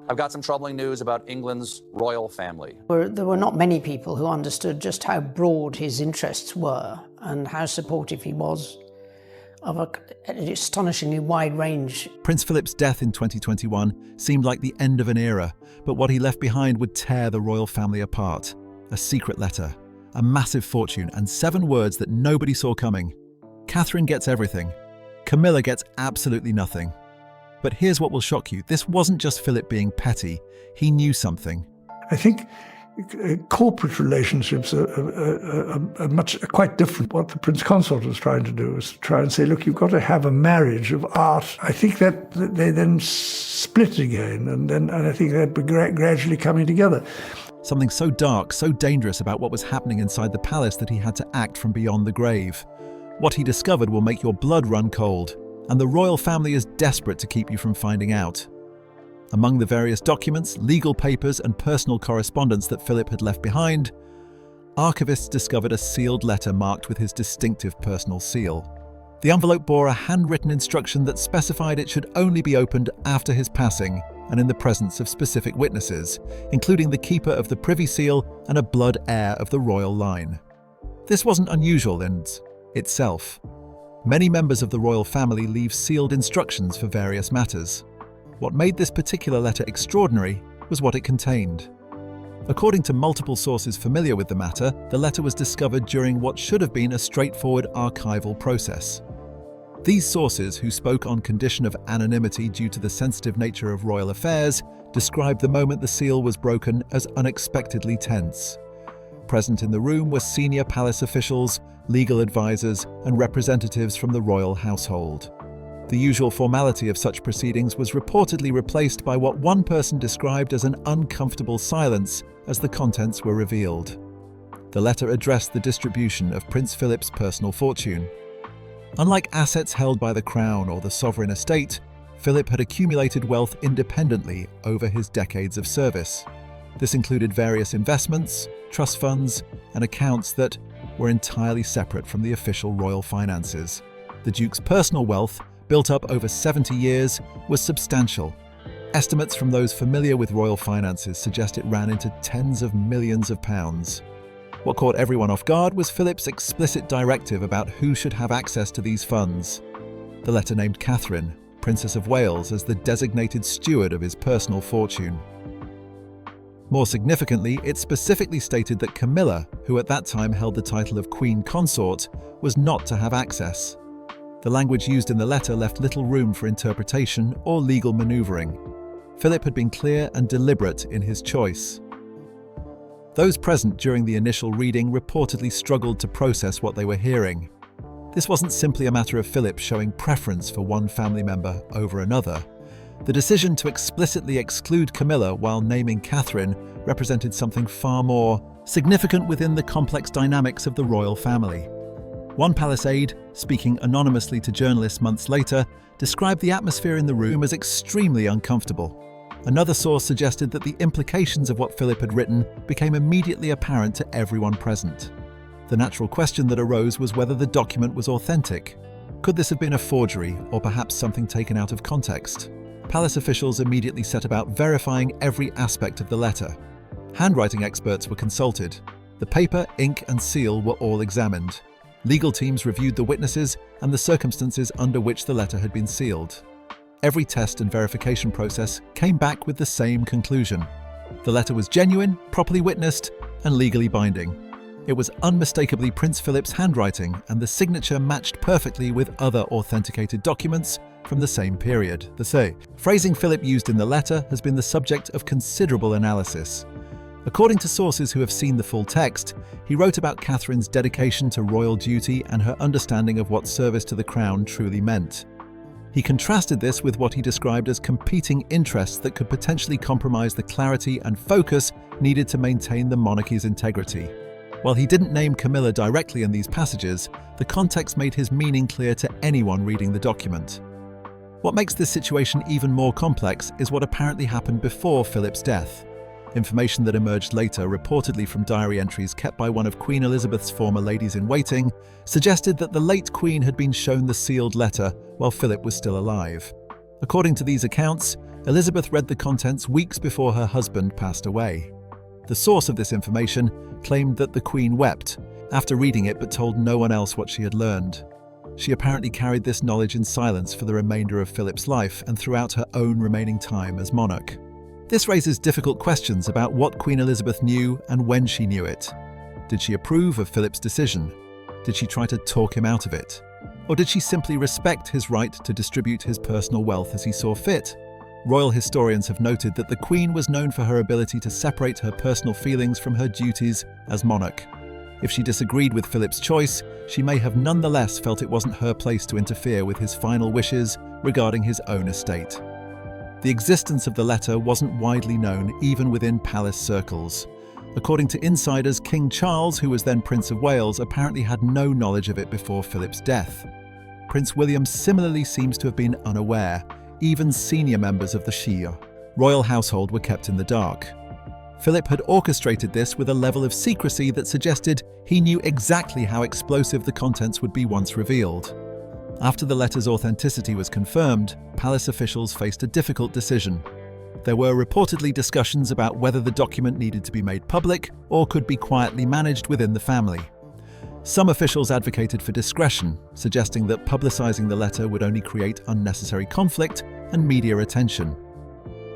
I've got some troubling news about England's royal family. There were not many people who understood just how broad his interests were and how supportive he was of an astonishingly wide range. Prince Philip's death in 2021 seemed like the end of an era, but what he left behind would tear the royal family apart. A secret letter, a massive fortune, and 7 words that nobody saw coming. Catherine gets everything. Camilla gets absolutely nothing. But here's what will shock you. This wasn't just Philip being petty. He knew something. I think corporate relationships are quite different. What the Prince Consort was trying to do is to try and say, look, you've got to have a marriage of art. I think that they then split again, and I think they're gradually coming together. Something so dark, so dangerous about what was happening inside the palace that he had to act from beyond the grave. What he discovered will make your blood run cold, and the royal family is desperate to keep you from finding out. Among the various documents, legal papers, and personal correspondence that Philip had left behind, archivists discovered a sealed letter marked with his distinctive personal seal. The envelope bore a handwritten instruction that specified it should only be opened after his passing and in the presence of specific witnesses, including the keeper of the Privy Seal and a blood heir of the royal line. This wasn't unusual in itself. Many members of the royal family leave sealed instructions for various matters. What made this particular letter extraordinary was what it contained. According to multiple sources familiar with the matter, the letter was discovered during what should have been a straightforward archival process. These sources, who spoke on condition of anonymity due to the sensitive nature of royal affairs, described the moment the seal was broken as unexpectedly tense. Present in the room were senior palace officials, legal advisors, and representatives from the royal household. The usual formality of such proceedings was reportedly replaced by what one person described as an uncomfortable silence as the contents were revealed. The letter addressed the distribution of Prince Philip's personal fortune. Unlike assets held by the crown or the sovereign estate, Philip had accumulated wealth independently over his decades of service. This included various investments, trust funds, and accounts that were entirely separate from the official royal finances. The Duke's personal wealth, built up over 70 years, was substantial. Estimates from those familiar with royal finances suggest it ran into tens of millions of pounds. What caught everyone off guard was Philip's explicit directive about who should have access to these funds. The letter named Catherine, Princess of Wales, as the designated steward of his personal fortune. More significantly, it specifically stated that Camilla, who at that time held the title of Queen Consort, was not to have access. The language used in the letter left little room for interpretation or legal maneuvering. Philip had been clear and deliberate in his choice. Those present during the initial reading reportedly struggled to process what they were hearing. This wasn't simply a matter of Philip showing preference for one family member over another. The decision to explicitly exclude Camilla while naming Catherine represented something far more significant within the complex dynamics of the royal family. One palace aide, speaking anonymously to journalists months later, described the atmosphere in the room as extremely uncomfortable. Another source suggested that the implications of what Philip had written became immediately apparent to everyone present. The natural question that arose was whether the document was authentic. Could this have been a forgery, or perhaps something taken out of context? Palace officials immediately set about verifying every aspect of the letter. Handwriting experts were consulted. The paper, ink, and seal were all examined. Legal teams reviewed the witnesses and the circumstances under which the letter had been sealed. Every test and verification process came back with the same conclusion. The letter was genuine, properly witnessed, and legally binding. It was unmistakably Prince Philip's handwriting, and the signature matched perfectly with other authenticated documents from the same period. The phrasing Philip used in the letter has been the subject of considerable analysis. According to sources who have seen the full text, he wrote about Catherine's dedication to royal duty and her understanding of what service to the crown truly meant. He contrasted this with what he described as competing interests that could potentially compromise the clarity and focus needed to maintain the monarchy's integrity. While he didn't name Camilla directly in these passages, the context made his meaning clear to anyone reading the document. What makes this situation even more complex is what apparently happened before Philip's death. Information that emerged later, reportedly from diary entries kept by one of Queen Elizabeth's former ladies-in-waiting, suggested that the late Queen had been shown the sealed letter while Philip was still alive. According to these accounts, Elizabeth read the contents weeks before her husband passed away. The source of this information claimed that the Queen wept after reading it but told no one else what she had learned. She apparently carried this knowledge in silence for the remainder of Philip's life and throughout her own remaining time as monarch. This raises difficult questions about what Queen Elizabeth knew and when she knew it. Did she approve of Philip's decision? Did she try to talk him out of it? Or did she simply respect his right to distribute his personal wealth as he saw fit? Royal historians have noted that the Queen was known for her ability to separate her personal feelings from her duties as monarch. If she disagreed with Philip's choice, she may have nonetheless felt it wasn't her place to interfere with his final wishes regarding his own estate. The existence of the letter wasn't widely known even within palace circles. According to insiders, King Charles, who was then Prince of Wales, apparently had no knowledge of it before Philip's death. Prince William similarly seems to have been unaware. Even senior members of the Shire royal household were kept in the dark. Philip had orchestrated this with a level of secrecy that suggested he knew exactly how explosive the contents would be once revealed. After the letter's authenticity was confirmed, palace officials faced a difficult decision. There were reportedly discussions about whether the document needed to be made public or could be quietly managed within the family. Some officials advocated for discretion, suggesting that publicizing the letter would only create unnecessary conflict and media attention.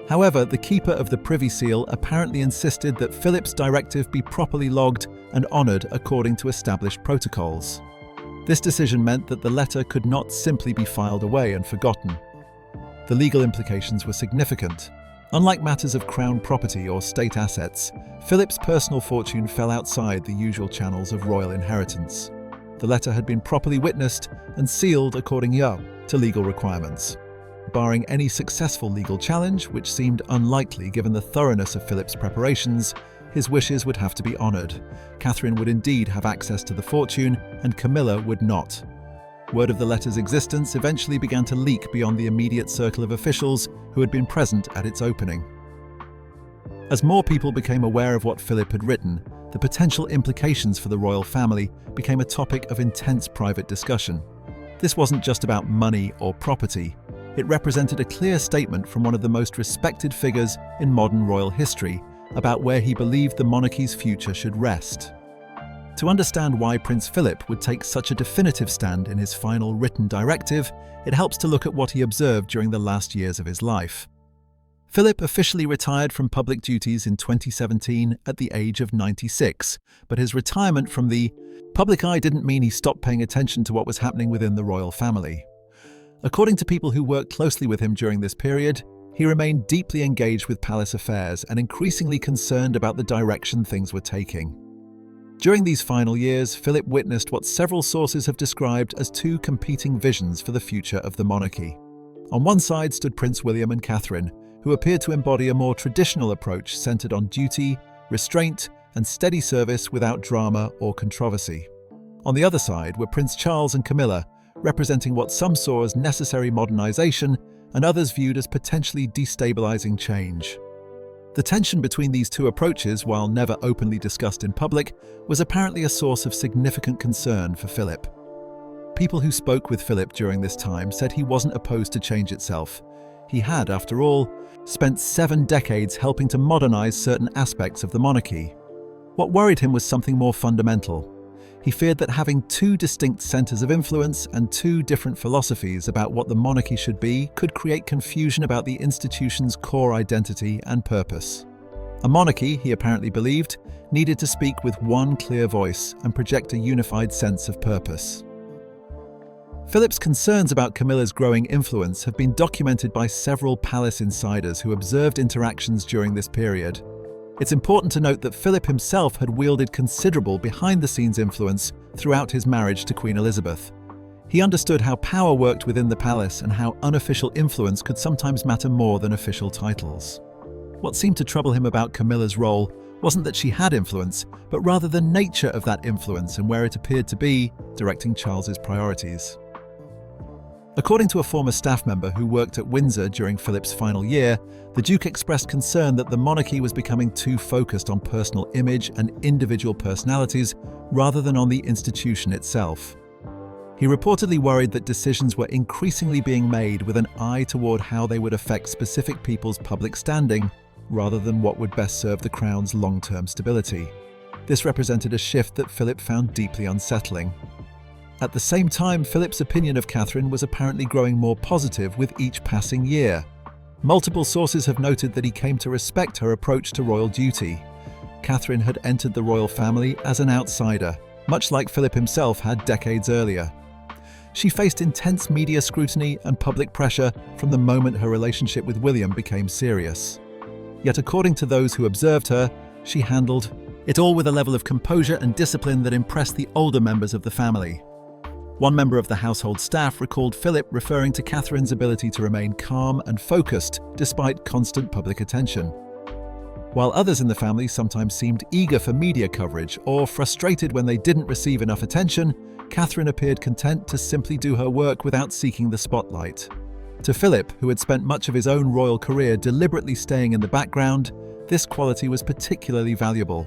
However, the keeper of the Privy Seal apparently insisted that Philip's directive be properly logged and honoured according to established protocols. This decision meant that the letter could not simply be filed away and forgotten. The legal implications were significant. Unlike matters of crown property or state assets, Philip's personal fortune fell outside the usual channels of royal inheritance. The letter had been properly witnessed and sealed according to legal requirements. Barring any successful legal challenge, which seemed unlikely given the thoroughness of Philip's preparations, his wishes would have to be honoured. Catherine would indeed have access to the fortune, and Camilla would not. Word of the letter's existence eventually began to leak beyond the immediate circle of officials who had been present at its opening. As more people became aware of what Philip had written, the potential implications for the royal family became a topic of intense private discussion. This wasn't just about money or property. It represented a clear statement from one of the most respected figures in modern royal history about where he believed the monarchy's future should rest. To understand why Prince Philip would take such a definitive stand in his final written directive, it helps to look at what he observed during the last years of his life. Philip officially retired from public duties in 2017 at the age of 96, but his retirement from the public eye didn't mean he stopped paying attention to what was happening within the royal family. According to people who worked closely with him during this period, he remained deeply engaged with palace affairs and increasingly concerned about the direction things were taking. During these final years, Philip witnessed what several sources have described as two competing visions for the future of the monarchy. On one side stood Prince William and Catherine, who appeared to embody a more traditional approach centered on duty, restraint, and steady service without drama or controversy. On the other side were Prince Charles and Camilla, representing what some saw as necessary modernization and others viewed as potentially destabilizing change. The tension between these two approaches, while never openly discussed in public, was apparently a source of significant concern for Philip. People who spoke with Philip during this time said he wasn't opposed to change itself. He had, after all, spent 7 decades helping to modernize certain aspects of the monarchy. What worried him was something more fundamental. He feared that having 2 distinct centers of influence and 2 different philosophies about what the monarchy should be could create confusion about the institution's core identity and purpose. A monarchy, he apparently believed, needed to speak with one clear voice and project a unified sense of purpose. Philip's concerns about Camilla's growing influence have been documented by several palace insiders who observed interactions during this period. It's important to note that Philip himself had wielded considerable behind-the-scenes influence throughout his marriage to Queen Elizabeth. He understood how power worked within the palace and how unofficial influence could sometimes matter more than official titles. What seemed to trouble him about Camilla's role wasn't that she had influence, but rather the nature of that influence and where it appeared to be directing Charles's priorities. According to a former staff member who worked at Windsor during Philip's final year, the Duke expressed concern that the monarchy was becoming too focused on personal image and individual personalities rather than on the institution itself. He reportedly worried that decisions were increasingly being made with an eye toward how they would affect specific people's public standing, rather than what would best serve the crown's long-term stability. This represented a shift that Philip found deeply unsettling. At the same time, Philip's opinion of Catherine was apparently growing more positive with each passing year. Multiple sources have noted that he came to respect her approach to royal duty. Catherine had entered the royal family as an outsider, much like Philip himself had decades earlier. She faced intense media scrutiny and public pressure from the moment her relationship with William became serious. Yet according to those who observed her, she handled it all with a level of composure and discipline that impressed the older members of the family. One member of the household staff recalled Philip referring to Catherine's ability to remain calm and focused despite constant public attention. While others in the family sometimes seemed eager for media coverage or frustrated when they didn't receive enough attention, Catherine appeared content to simply do her work without seeking the spotlight. To Philip, who had spent much of his own royal career deliberately staying in the background, this quality was particularly valuable.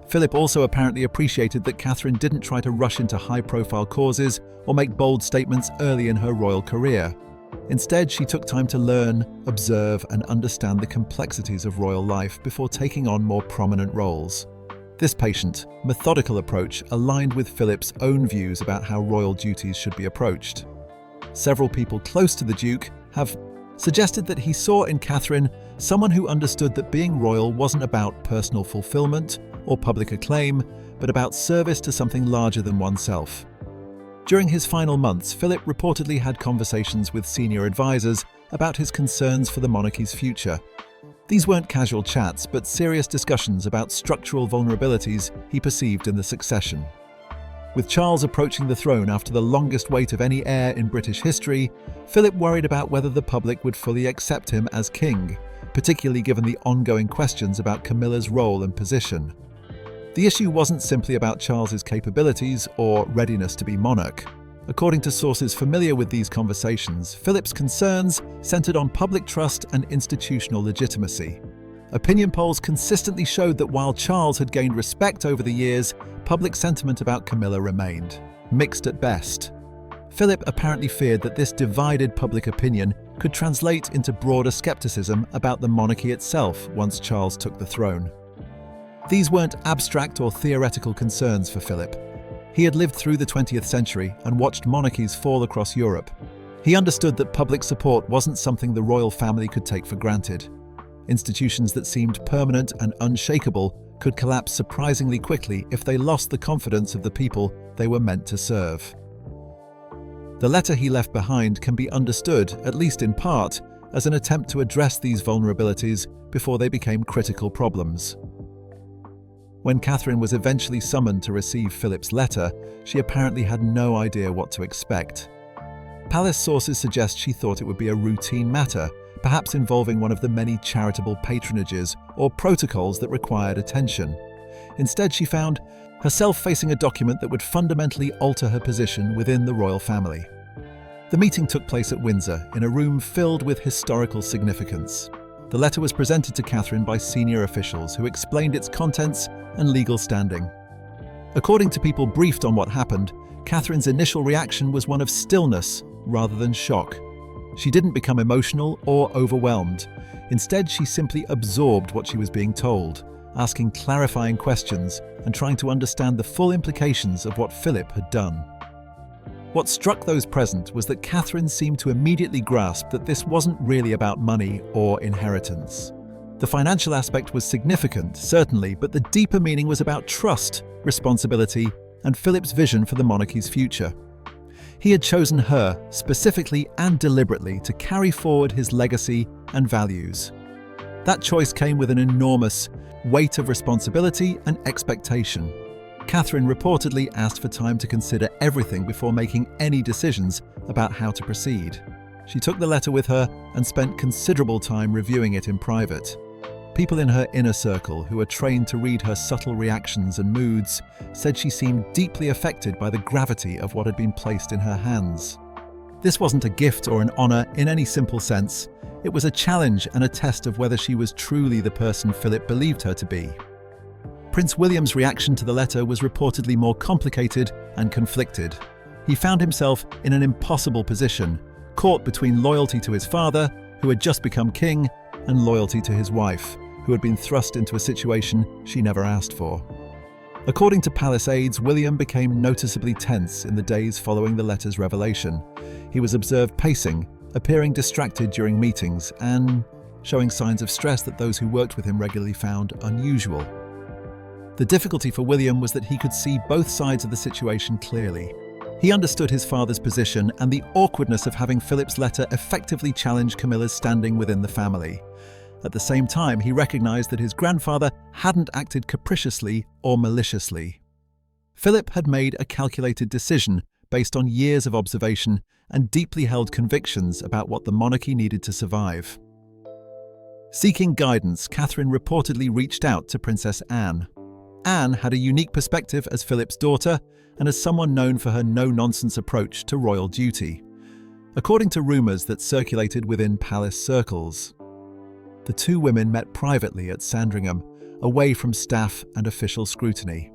Philip also apparently appreciated that Catherine didn't try to rush into high-profile causes or make bold statements early in her royal career. Instead, she took time to learn, observe, and understand the complexities of royal life before taking on more prominent roles. This patient, methodical approach aligned with Philip's own views about how royal duties should be approached. Several people close to the Duke have suggested that he saw in Catherine someone who understood that being royal wasn't about personal fulfillment or public acclaim, but about service to something larger than oneself. During his final months, Philip reportedly had conversations with senior advisors about his concerns for the monarchy's future. These weren't casual chats, but serious discussions about structural vulnerabilities he perceived in the succession. With Charles approaching the throne after the longest wait of any heir in British history, Philip worried about whether the public would fully accept him as king, particularly given the ongoing questions about Camilla's role and position. The issue wasn't simply about Charles's capabilities or readiness to be monarch. According to sources familiar with these conversations, Philip's concerns centered on public trust and institutional legitimacy. Opinion polls consistently showed that while Charles had gained respect over the years, public sentiment about Camilla remained mixed at best. Philip apparently feared that this divided public opinion could translate into broader skepticism about the monarchy itself once Charles took the throne. These weren't abstract or theoretical concerns for Philip. He had lived through the 20th century and watched monarchies fall across Europe. He understood that public support wasn't something the royal family could take for granted. Institutions that seemed permanent and unshakable could collapse surprisingly quickly if they lost the confidence of the people they were meant to serve. The letter he left behind can be understood, at least in part, as an attempt to address these vulnerabilities before they became critical problems. When Catherine was eventually summoned to receive Philip's letter, she apparently had no idea what to expect. Palace sources suggest she thought it would be a routine matter, perhaps involving one of the many charitable patronages or protocols that required attention. Instead, she found herself facing a document that would fundamentally alter her position within the royal family. The meeting took place at Windsor, in a room filled with historical significance. The letter was presented to Catherine by senior officials who explained its contents and legal standing. According to people briefed on what happened, Catherine's initial reaction was one of stillness rather than shock. She didn't become emotional or overwhelmed. Instead, she simply absorbed what she was being told, asking clarifying questions and trying to understand the full implications of what Philip had done. What struck those present was that Catherine seemed to immediately grasp that this wasn't really about money or inheritance. The financial aspect was significant, certainly, but the deeper meaning was about trust, responsibility, and Philip's vision for the monarchy's future. He had chosen her, specifically and deliberately, to carry forward his legacy and values. That choice came with an enormous weight of responsibility and expectation. Catherine reportedly asked for time to consider everything before making any decisions about how to proceed. She took the letter with her and spent considerable time reviewing it in private. People in her inner circle, who are trained to read her subtle reactions and moods, said she seemed deeply affected by the gravity of what had been placed in her hands. This wasn't a gift or an honor in any simple sense. It was a challenge and a test of whether she was truly the person Philip believed her to be. Prince William's reaction to the letter was reportedly more complicated and conflicted. He found himself in an impossible position, caught between loyalty to his father, who had just become king, and loyalty to his wife, who had been thrust into a situation she never asked for. According to palace aides, William became noticeably tense in the days following the letter's revelation. He was observed pacing, appearing distracted during meetings, and showing signs of stress that those who worked with him regularly found unusual. The difficulty for William was that he could see both sides of the situation clearly. He understood his father's position and the awkwardness of having Philip's letter effectively challenge Camilla's standing within the family. At the same time, he recognized that his grandfather hadn't acted capriciously or maliciously. Philip had made a calculated decision based on years of observation and deeply held convictions about what the monarchy needed to survive. Seeking guidance, Catherine reportedly reached out to Princess Anne. Anne had a unique perspective as Philip's daughter and as someone known for her no-nonsense approach to royal duty, according to rumours that circulated within palace circles. The two women met privately at Sandringham, away from staff and official scrutiny.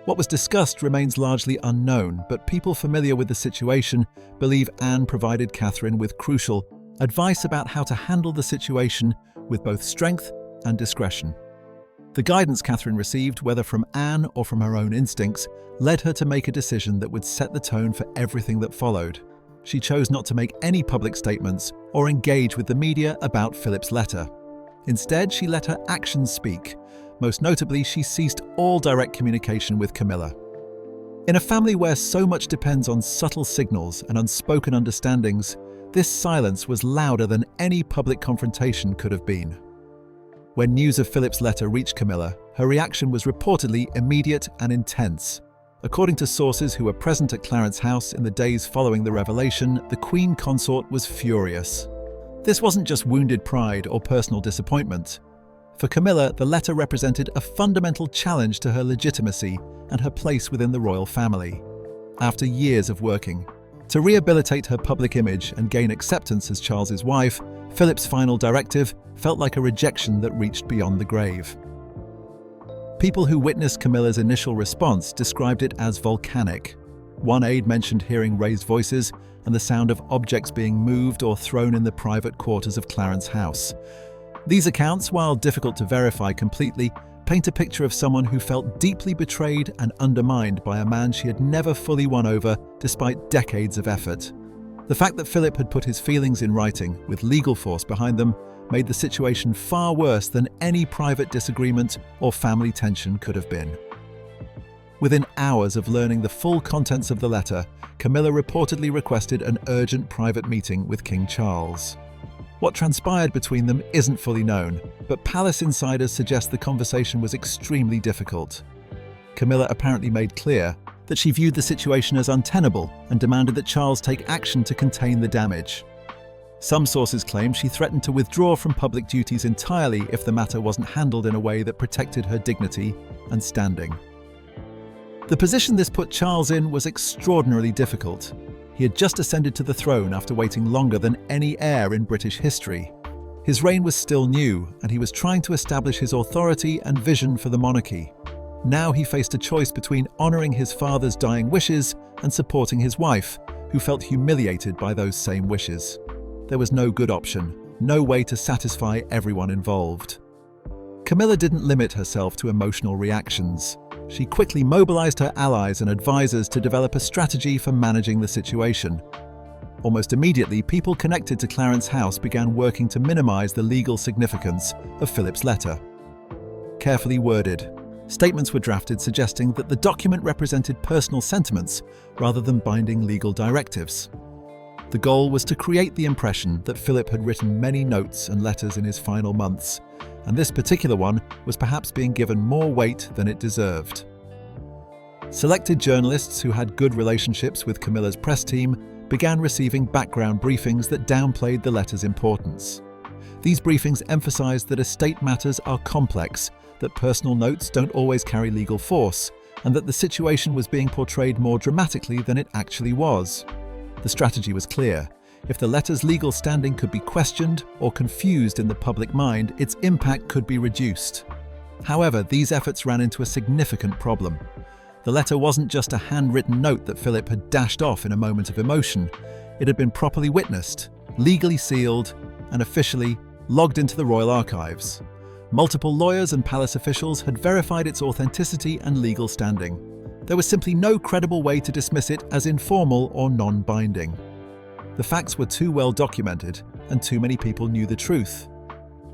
What was discussed remains largely unknown, but people familiar with the situation believe Anne provided Catherine with crucial advice about how to handle the situation with both strength and discretion. The guidance Catherine received, whether from Anne or from her own instincts, led her to make a decision that would set the tone for everything that followed. She chose not to make any public statements or engage with the media about Philip's letter. Instead, she let her actions speak. Most notably, she ceased all direct communication with Camilla. In a family where so much depends on subtle signals and unspoken understandings, this silence was louder than any public confrontation could have been. When news of Philip's letter reached Camilla, her reaction was reportedly immediate and intense. According to sources who were present at Clarence House in the days following the revelation, the Queen Consort was furious. This wasn't just wounded pride or personal disappointment. For Camilla, the letter represented a fundamental challenge to her legitimacy and her place within the royal family. After years of working to rehabilitate her public image and gain acceptance as Charles's wife, Philip's final directive felt like a rejection that reached beyond the grave. People who witnessed Camilla's initial response described it as volcanic. One aide mentioned hearing raised voices and the sound of objects being moved or thrown in the private quarters of Clarence House. These accounts, while difficult to verify completely, paint a picture of someone who felt deeply betrayed and undermined by a man she had never fully won over despite decades of effort. The fact that Philip had put his feelings in writing, with legal force behind them, made the situation far worse than any private disagreement or family tension could have been. Within hours of learning the full contents of the letter, Camilla reportedly requested an urgent private meeting with King Charles. What transpired between them isn't fully known, but palace insiders suggest the conversation was extremely difficult. Camilla apparently made clear that she viewed the situation as untenable and demanded that Charles take action to contain the damage. Some sources claim she threatened to withdraw from public duties entirely if the matter wasn't handled in a way that protected her dignity and standing. The position this put Charles in was extraordinarily difficult. He had just ascended to the throne after waiting longer than any heir in British history. His reign was still new, and he was trying to establish his authority and vision for the monarchy. Now he faced a choice between honouring his father's dying wishes and supporting his wife, who felt humiliated by those same wishes. There was no good option, no way to satisfy everyone involved. Camilla didn't limit herself to emotional reactions. She quickly mobilized her allies and advisors to develop a strategy for managing the situation. Almost immediately, people connected to Clarence House began working to minimize the legal significance of Philip's letter. Carefully worded, statements were drafted suggesting that the document represented personal sentiments rather than binding legal directives. The goal was to create the impression that Philip had written many notes and letters in his final months, and this particular one was perhaps being given more weight than it deserved. Selected journalists who had good relationships with Camilla's press team began receiving background briefings that downplayed the letter's importance. These briefings emphasized that estate matters are complex, that personal notes don't always carry legal force, and that the situation was being portrayed more dramatically than it actually was. The strategy was clear. If the letter's legal standing could be questioned or confused in the public mind, its impact could be reduced. However, these efforts ran into a significant problem. The letter wasn't just a handwritten note that Philip had dashed off in a moment of emotion. It had been properly witnessed, legally sealed, and officially logged into the royal archives. Multiple lawyers and palace officials had verified its authenticity and legal standing. There was simply no credible way to dismiss it as informal or non-binding. The facts were too well documented, and too many people knew the truth.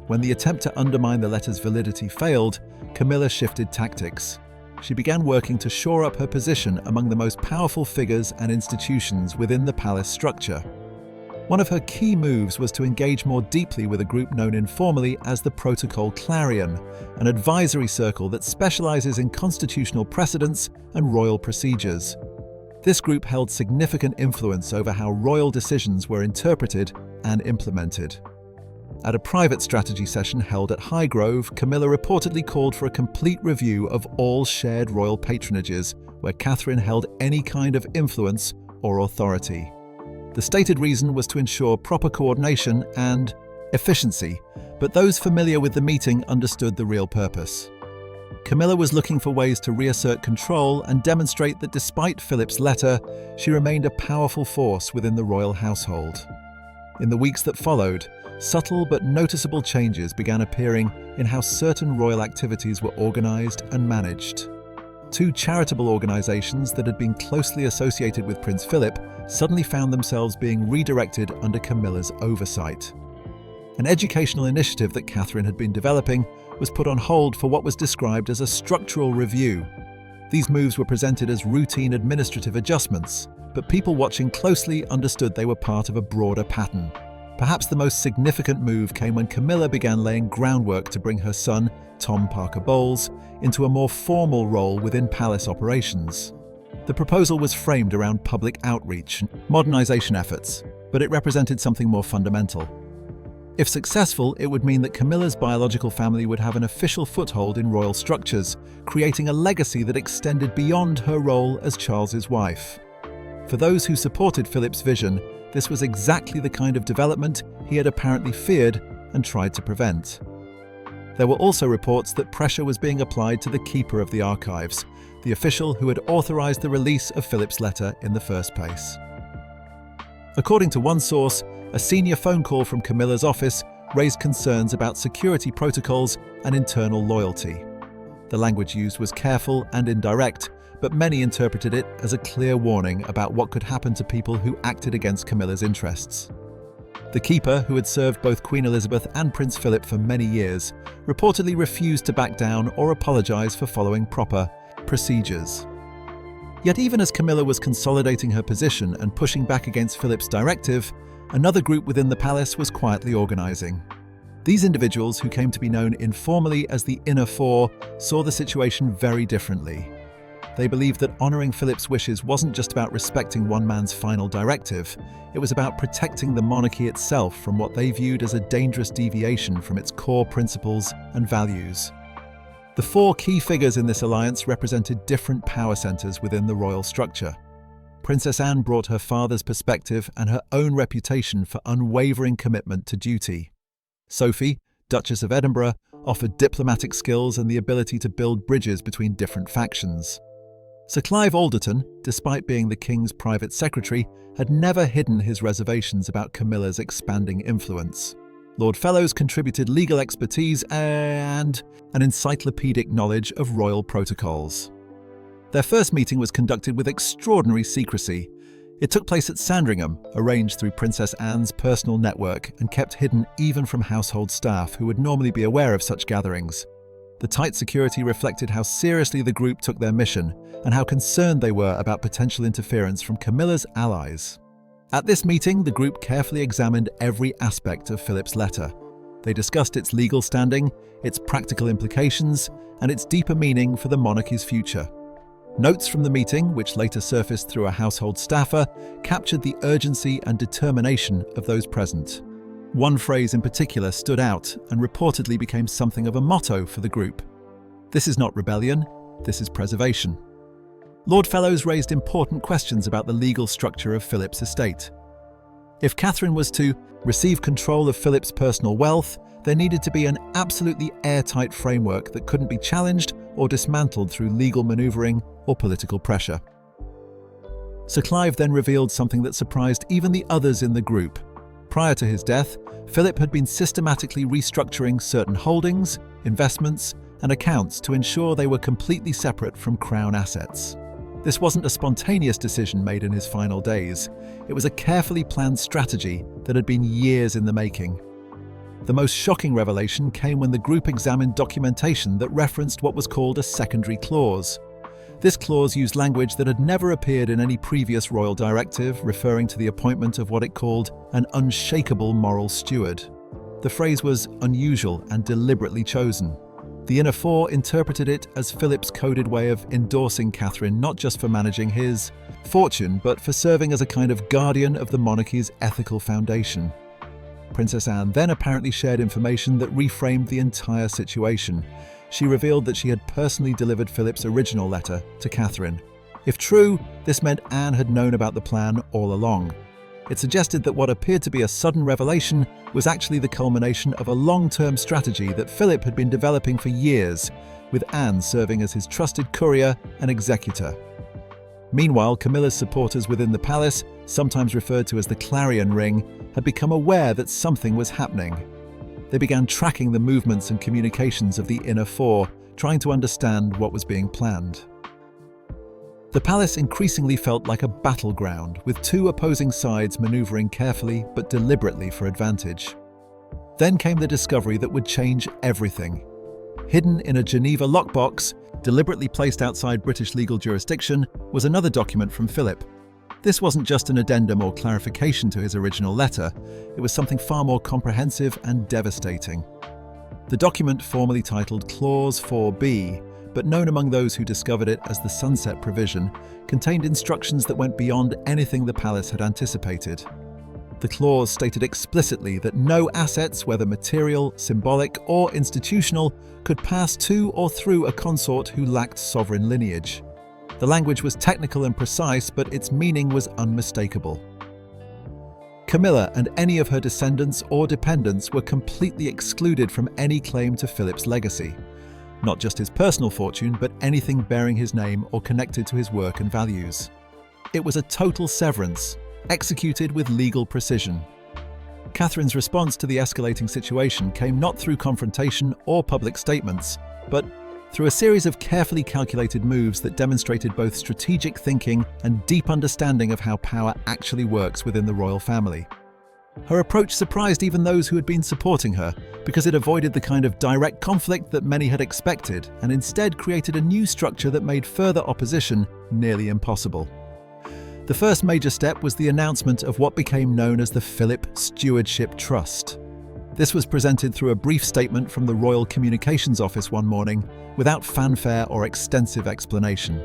When the attempt to undermine the letter's validity failed, Camilla shifted tactics. She began working to shore up her position among the most powerful figures and institutions within the palace structure. One of her key moves was to engage more deeply with a group known informally as the Protocol Clarion, an advisory circle that specializes in constitutional precedents and royal procedures. This group held significant influence over how royal decisions were interpreted and implemented. At a private strategy session held at Highgrove, Camilla reportedly called for a complete review of all shared royal patronages where Catherine held any kind of influence or authority. The stated reason was to ensure proper coordination and efficiency, but those familiar with the meeting understood the real purpose. Camilla was looking for ways to reassert control and demonstrate that despite Philip's letter, she remained a powerful force within the royal household. In the weeks that followed, subtle but noticeable changes began appearing in how certain royal activities were organized and managed. Two charitable organizations that had been closely associated with Prince Philip suddenly found themselves being redirected under Camilla's oversight. An educational initiative that Catherine had been developing was put on hold for what was described as a structural review. These moves were presented as routine administrative adjustments, but people watching closely understood they were part of a broader pattern. Perhaps the most significant move came when Camilla began laying groundwork to bring her son, Tom Parker Bowles, into a more formal role within palace operations. The proposal was framed around public outreach and modernization efforts, but it represented something more fundamental. If successful, it would mean that Camilla's biological family would have an official foothold in royal structures, creating a legacy that extended beyond her role as Charles's wife. For those who supported Philip's vision, this was exactly the kind of development he had apparently feared and tried to prevent. There were also reports that pressure was being applied to the keeper of the archives, the official who had authorized the release of Philip's letter in the first place. According to one source, a senior phone call from Camilla's office raised concerns about security protocols and internal loyalty. The language used was careful and indirect, but many interpreted it as a clear warning about what could happen to people who acted against Camilla's interests. The keeper, who had served both Queen Elizabeth and Prince Philip for many years, reportedly refused to back down or apologize for following proper procedures. Yet even as Camilla was consolidating her position and pushing back against Philip's directive, another group within the palace was quietly organizing. These individuals, who came to be known informally as the Inner Four, saw the situation very differently. They believed that honoring Philip's wishes wasn't just about respecting one man's final directive, it was about protecting the monarchy itself from what they viewed as a dangerous deviation from its core principles and values. The four key figures in this alliance represented different power centers within the royal structure. Princess Anne brought her father's perspective and her own reputation for unwavering commitment to duty. Sophie, Duchess of Edinburgh, offered diplomatic skills and the ability to build bridges between different factions. Sir Clive Alderton, despite being the King's private secretary, had never hidden his reservations about Camilla's expanding influence. Lord Fellows contributed legal expertise and an encyclopedic knowledge of royal protocols. Their first meeting was conducted with extraordinary secrecy. It took place at Sandringham, arranged through Princess Anne's personal network and kept hidden even from household staff who would normally be aware of such gatherings. The tight security reflected how seriously the group took their mission and how concerned they were about potential interference from Camilla's allies. At this meeting, the group carefully examined every aspect of Philip's letter. They discussed its legal standing, its practical implications, and its deeper meaning for the monarchy's future. Notes from the meeting, which later surfaced through a household staffer, captured the urgency and determination of those present. One phrase in particular stood out and reportedly became something of a motto for the group. "This is not rebellion, this is preservation." Lord Fellows raised important questions about the legal structure of Philip's estate. If Catherine was to receive control of Philip's personal wealth, there needed to be an absolutely airtight framework that couldn't be challenged or dismantled through legal maneuvering or political pressure. Sir Clive then revealed something that surprised even the others in the group. Prior to his death, Philip had been systematically restructuring certain holdings, investments, and accounts to ensure they were completely separate from Crown assets. This wasn't a spontaneous decision made in his final days. It was a carefully planned strategy that had been years in the making. The most shocking revelation came when the group examined documentation that referenced what was called a secondary clause. This clause used language that had never appeared in any previous royal directive, referring to the appointment of what it called an unshakable moral steward. The phrase was unusual and deliberately chosen. The Inner Four interpreted it as Philip's coded way of endorsing Catherine not just for managing his fortune, but for serving as a kind of guardian of the monarchy's ethical foundation. Princess Anne then apparently shared information that reframed the entire situation. She revealed that she had personally delivered Philip's original letter to Catherine. If true, this meant Anne had known about the plan all along. It suggested that what appeared to be a sudden revelation was actually the culmination of a long-term strategy that Philip had been developing for years, with Anne serving as his trusted courier and executor. Meanwhile, Camilla's supporters within the palace, sometimes referred to as the Clarion Ring, had become aware that something was happening. They began tracking the movements and communications of the Inner Four, trying to understand what was being planned. The palace increasingly felt like a battleground, with two opposing sides maneuvering carefully but deliberately for advantage. Then came the discovery that would change everything. Hidden in a Geneva lockbox, deliberately placed outside British legal jurisdiction, was another document from Philip. This wasn't just an addendum or clarification to his original letter, it was something far more comprehensive and devastating. The document, formally titled Clause 4B, but known among those who discovered it as the Sunset Provision, contained instructions that went beyond anything the palace had anticipated. The clause stated explicitly that no assets, whether material, symbolic, or institutional, could pass to or through a consort who lacked sovereign lineage. The language was technical and precise, but its meaning was unmistakable. Camilla and any of her descendants or dependents were completely excluded from any claim to Philip's legacy. Not just his personal fortune, but anything bearing his name or connected to his work and values. It was a total severance, executed with legal precision. Catherine's response to the escalating situation came not through confrontation or public statements, but through a series of carefully calculated moves that demonstrated both strategic thinking and deep understanding of how power actually works within the royal family. Her approach surprised even those who had been supporting her, because it avoided the kind of direct conflict that many had expected, and instead created a new structure that made further opposition nearly impossible. The first major step was the announcement of what became known as the Philip Stewardship Trust. This was presented through a brief statement from the Royal Communications Office one morning, without fanfare or extensive explanation.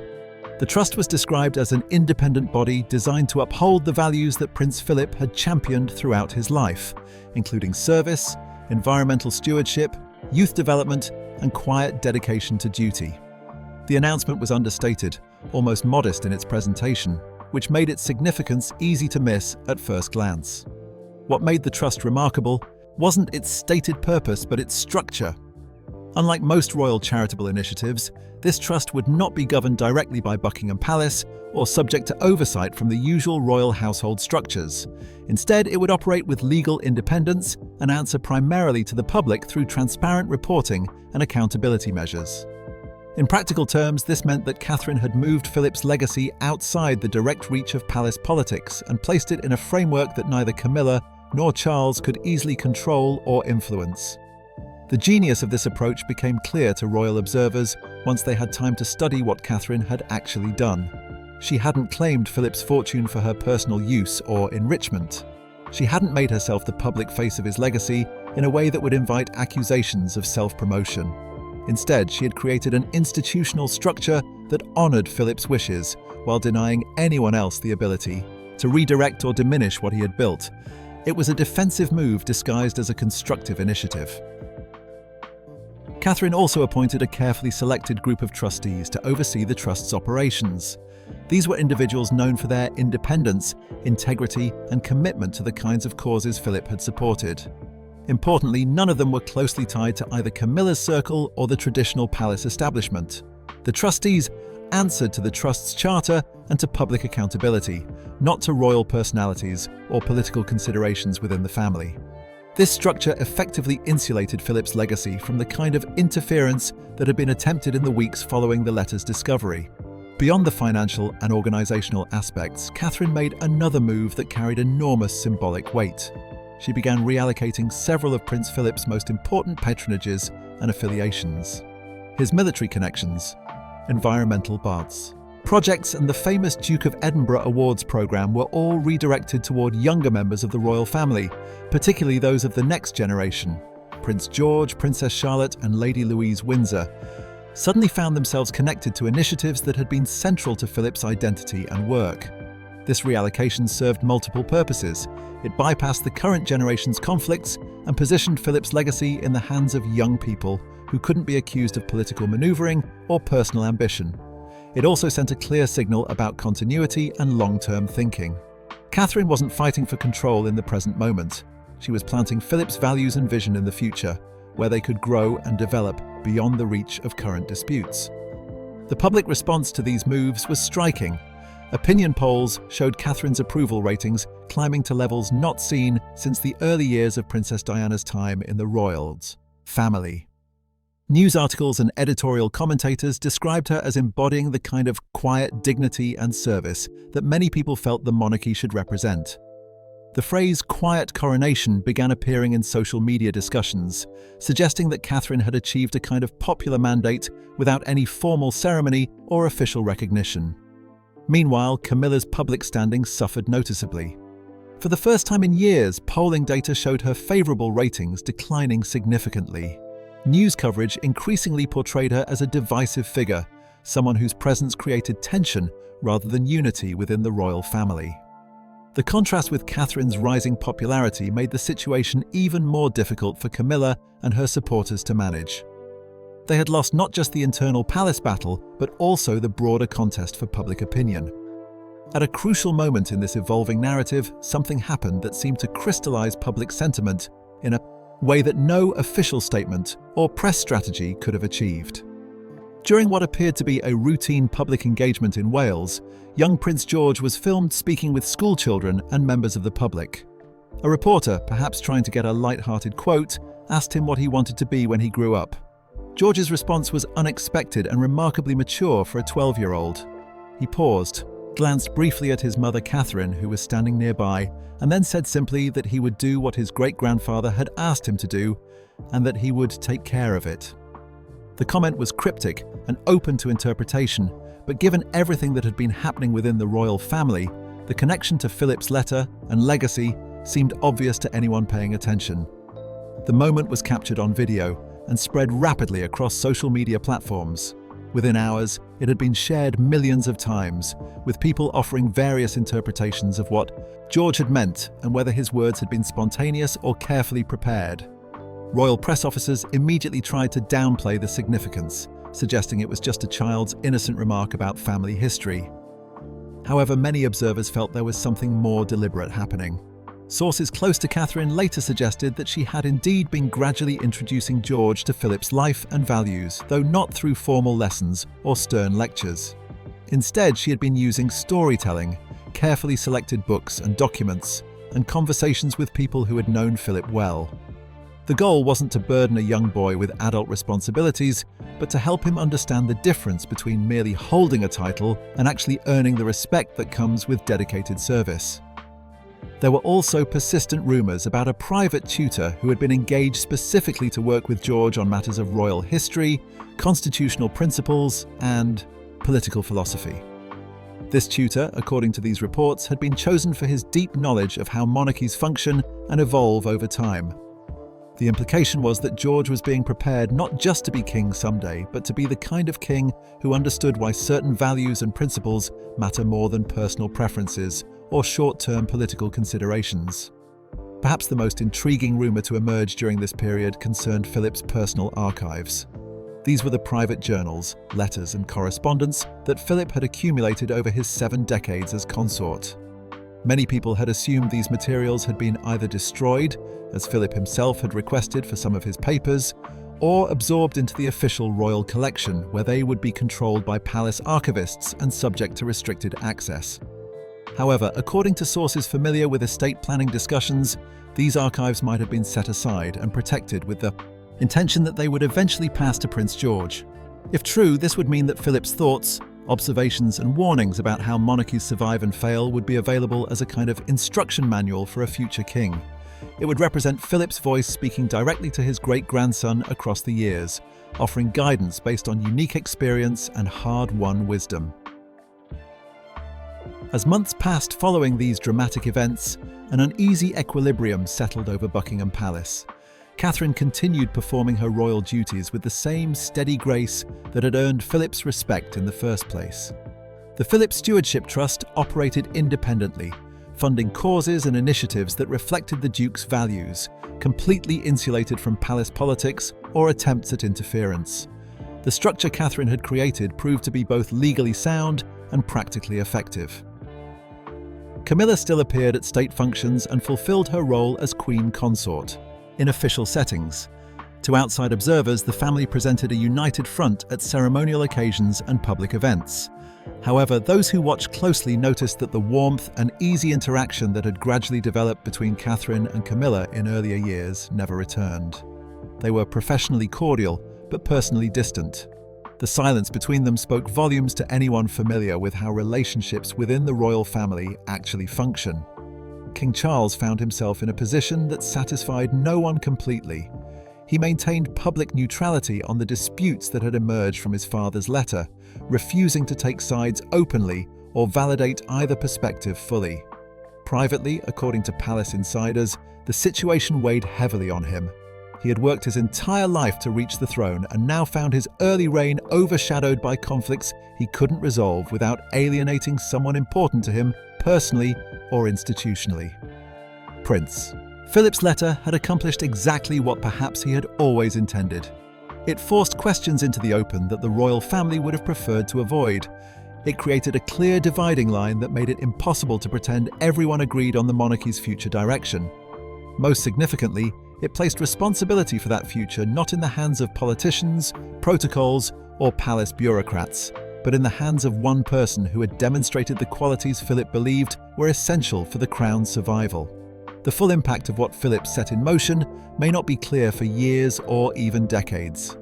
The trust was described as an independent body designed to uphold the values that Prince Philip had championed throughout his life, including service, environmental stewardship, youth development, and quiet dedication to duty. The announcement was understated, almost modest in its presentation, which made its significance easy to miss at first glance. What made the trust remarkable wasn't its stated purpose, but its structure. Unlike most royal charitable initiatives, this trust would not be governed directly by Buckingham Palace or subject to oversight from the usual royal household structures. Instead, it would operate with legal independence and answer primarily to the public through transparent reporting and accountability measures. In practical terms, this meant that Catherine had moved Philip's legacy outside the direct reach of palace politics and placed it in a framework that neither Camilla nor Charles could easily control or influence. The genius of this approach became clear to royal observers once they had time to study what Catherine had actually done. She hadn't claimed Philip's fortune for her personal use or enrichment. She hadn't made herself the public face of his legacy in a way that would invite accusations of self-promotion. Instead, she had created an institutional structure that honored Philip's wishes while denying anyone else the ability to redirect or diminish what he had built. It was a defensive move disguised as a constructive initiative. Catherine also appointed a carefully selected group of trustees to oversee the trust's operations. These were individuals known for their independence, integrity, and commitment to the kinds of causes Philip had supported. Importantly, none of them were closely tied to either Camilla's circle or the traditional palace establishment. The trustees answered to the trust's charter and to public accountability, not to royal personalities or political considerations within the family. This structure effectively insulated Philip's legacy from the kind of interference that had been attempted in the weeks following the letter's discovery. Beyond the financial and organisational aspects, Catherine made another move that carried enormous symbolic weight. She began reallocating several of Prince Philip's most important patronages and affiliations. His military connections, environmental baths, projects and the famous Duke of Edinburgh Awards programme were all redirected toward younger members of the royal family, particularly those of the next generation. Prince George, Princess Charlotte and Lady Louise Windsor suddenly found themselves connected to initiatives that had been central to Philip's identity and work. This reallocation served multiple purposes. It bypassed the current generation's conflicts and positioned Philip's legacy in the hands of young people who couldn't be accused of political manoeuvring or personal ambition. It also sent a clear signal about continuity and long-term thinking. Catherine wasn't fighting for control in the present moment. She was planting Philip's values and vision in the future, where they could grow and develop beyond the reach of current disputes. The public response to these moves was striking. Opinion polls showed Catherine's approval ratings climbing to levels not seen since the early years of Princess Diana's time in the royals' family. News articles and editorial commentators described her as embodying the kind of quiet dignity and service that many people felt the monarchy should represent. The phrase "quiet coronation" began appearing in social media discussions, suggesting that Catherine had achieved a kind of popular mandate without any formal ceremony or official recognition. Meanwhile, Camilla's public standing suffered noticeably. For the first time in years, polling data showed her favourable ratings declining significantly. News coverage increasingly portrayed her as a divisive figure, someone whose presence created tension rather than unity within the royal family. The contrast with Catherine's rising popularity made the situation even more difficult for Camilla and her supporters to manage. They had lost not just the internal palace battle, but also the broader contest for public opinion. At a crucial moment in this evolving narrative, something happened that seemed to crystallize public sentiment in a way that no official statement or press strategy could have achieved. During what appeared to be a routine public engagement in Wales, young Prince George was filmed speaking with schoolchildren and members of the public. A reporter, perhaps trying to get a light-hearted quote, asked him what he wanted to be when he grew up. George's response was unexpected and remarkably mature for a 12-year-old. He paused, glanced briefly at his mother Catherine, who was standing nearby, and then said simply that he would do what his great-grandfather had asked him to do, and that he would take care of it. The comment was cryptic and open to interpretation, but given everything that had been happening within the royal family, the connection to Philip's letter and legacy seemed obvious to anyone paying attention. The moment was captured on video and spread rapidly across social media platforms. Within hours, it had been shared millions of times, with people offering various interpretations of what George had meant and whether his words had been spontaneous or carefully prepared. Royal press officers immediately tried to downplay the significance, suggesting it was just a child's innocent remark about family history. However, many observers felt there was something more deliberate happening. Sources close to Catherine later suggested that she had indeed been gradually introducing George to Philip's life and values, though not through formal lessons or stern lectures. Instead, she had been using storytelling, carefully selected books and documents, and conversations with people who had known Philip well. The goal wasn't to burden a young boy with adult responsibilities, but to help him understand the difference between merely holding a title and actually earning the respect that comes with dedicated service. There were also persistent rumours about a private tutor who had been engaged specifically to work with George on matters of royal history, constitutional principles, and political philosophy. This tutor, according to these reports, had been chosen for his deep knowledge of how monarchies function and evolve over time. The implication was that George was being prepared not just to be king someday, but to be the kind of king who understood why certain values and principles matter more than personal preferences or short-term political considerations. Perhaps the most intriguing rumour to emerge during this period concerned Philip's personal archives. These were the private journals, letters and correspondence that Philip had accumulated over his 7 decades as consort. Many people had assumed these materials had been either destroyed, as Philip himself had requested for some of his papers, or absorbed into the official royal collection, where they would be controlled by palace archivists and subject to restricted access. However, according to sources familiar with estate planning discussions, these archives might have been set aside and protected with the intention that they would eventually pass to Prince George. If true, this would mean that Philip's thoughts, observations and warnings about how monarchies survive and fail would be available as a kind of instruction manual for a future king. It would represent Philip's voice speaking directly to his great-grandson across the years, offering guidance based on unique experience and hard-won wisdom. As months passed following these dramatic events, an uneasy equilibrium settled over Buckingham Palace. Catherine continued performing her royal duties with the same steady grace that had earned Philip's respect in the first place. The Philip Stewardship Trust operated independently, funding causes and initiatives that reflected the Duke's values, completely insulated from palace politics or attempts at interference. The structure Catherine had created proved to be both legally sound and practically effective. Camilla still appeared at state functions and fulfilled her role as Queen Consort in official settings. To outside observers, the family presented a united front at ceremonial occasions and public events. However, those who watched closely noticed that the warmth and easy interaction that had gradually developed between Catherine and Camilla in earlier years never returned. They were professionally cordial, but personally distant. The silence between them spoke volumes to anyone familiar with how relationships within the royal family actually function. King Charles found himself in a position that satisfied no one completely. He maintained public neutrality on the disputes that had emerged from his father's letter, refusing to take sides openly or validate either perspective fully. Privately, according to palace insiders, the situation weighed heavily on him. He had worked his entire life to reach the throne and now found his early reign overshadowed by conflicts he couldn't resolve without alienating someone important to him personally or institutionally. Prince Philip's letter had accomplished exactly what perhaps he had always intended. It forced questions into the open that the royal family would have preferred to avoid. It created a clear dividing line that made it impossible to pretend everyone agreed on the monarchy's future direction. Most significantly, it placed responsibility for that future not in the hands of politicians, protocols, or palace bureaucrats, but in the hands of one person who had demonstrated the qualities Philip believed were essential for the crown's survival. The full impact of what Philip set in motion may not be clear for years or even decades.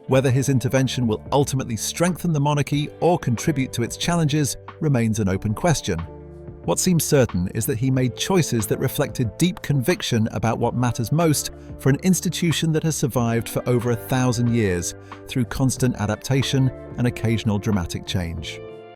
Whether his intervention will ultimately strengthen the monarchy or contribute to its challenges remains an open question. What seems certain is that he made choices that reflected deep conviction about what matters most for an institution that has survived for over 1,000 years through constant adaptation and occasional dramatic change.